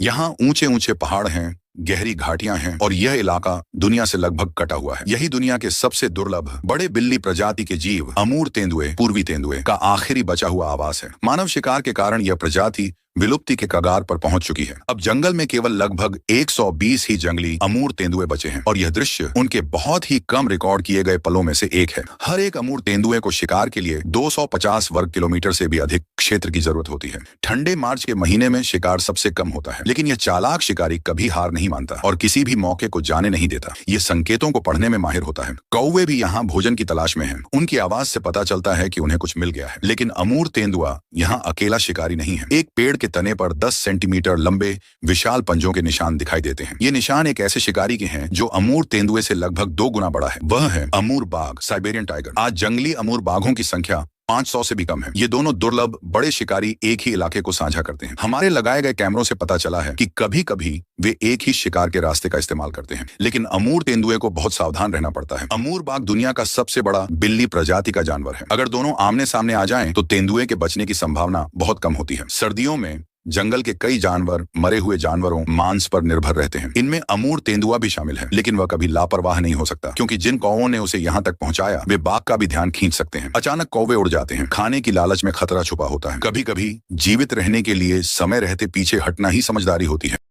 यहाँ ऊंचे ऊंचे पहाड़ हैं, गहरी घाटियां हैं और यह इलाका दुनिया से लगभग कटा हुआ है। यही दुनिया के सबसे दुर्लभ बड़े बिल्ली प्रजाति के जीव अमूर तेंदुए, पूर्वी तेंदुए का आखिरी बचा हुआ आवास है। मानव शिकार के कारण यह प्रजाति विलुप्ति के कगार पर पहुंच चुकी है। अब जंगल में केवल लगभग 120 ही जंगली अमूर तेंदुए बचे हैं और यह दृश्य उनके बहुत ही कम रिकॉर्ड किए गए पलों में से एक है। हर एक अमूर तेंदुए को शिकार के लिए 250 वर्ग किलोमीटर से भी अधिक क्षेत्र की जरूरत होती है। ठंडे मार्च के महीने में शिकार सबसे कम होता है, लेकिन यह चालाक शिकारी कभी हार नहीं मानता और किसी भी मौके को जाने नहीं देता। ये संकेतों को पढ़ने में माहिर होता है। कौवे भी यहाँ भोजन की तलाश में हैं। उनकी आवाज से पता चलता है कि उन्हें कुछ मिल गया है। लेकिन अमूर तेंदुआ यहाँ अकेला शिकारी नहीं है। एक पेड़ के तने पर 10 सेंटीमीटर लंबे विशाल पंजों के निशान दिखाई देते हैं। ये निशान एक ऐसे शिकारी के हैं जो अमूर तेंदुए से लगभग 2 गुना बड़ा है। वह है अमूर बाघ, साइबेरियन टाइगर। आज जंगली अमूर बाघों की संख्या 500 से भी कम है। ये दोनों दुर्लभ बड़े शिकारी एक ही इलाके को साझा करते हैं। हमारे लगाए गए कैमरों से पता चला है कि कभी कभी वे एक ही शिकार के रास्ते का इस्तेमाल करते हैं, लेकिन अमूर तेंदुए को बहुत सावधान रहना पड़ता है। अमूर बाघ दुनिया का सबसे बड़ा बिल्ली प्रजाति का जानवर है। अगर दोनों आमने सामने आ जाएं, तो तेंदुए के बचने की संभावना बहुत कम होती है। सर्दियों में जंगल के कई जानवर मरे हुए जानवरों मांस पर निर्भर रहते हैं। इनमें अमूर तेंदुआ भी शामिल है, लेकिन वह कभी लापरवाह नहीं हो सकता, क्योंकि जिन कौवों ने उसे यहाँ तक पहुंचाया वे बाघ का भी ध्यान खींच सकते हैं। अचानक कौवे उड़ जाते हैं। खाने की लालच में खतरा छुपा होता है। कभी कभी जीवित रहने के लिए समय रहते पीछे हटना ही समझदारी होती है।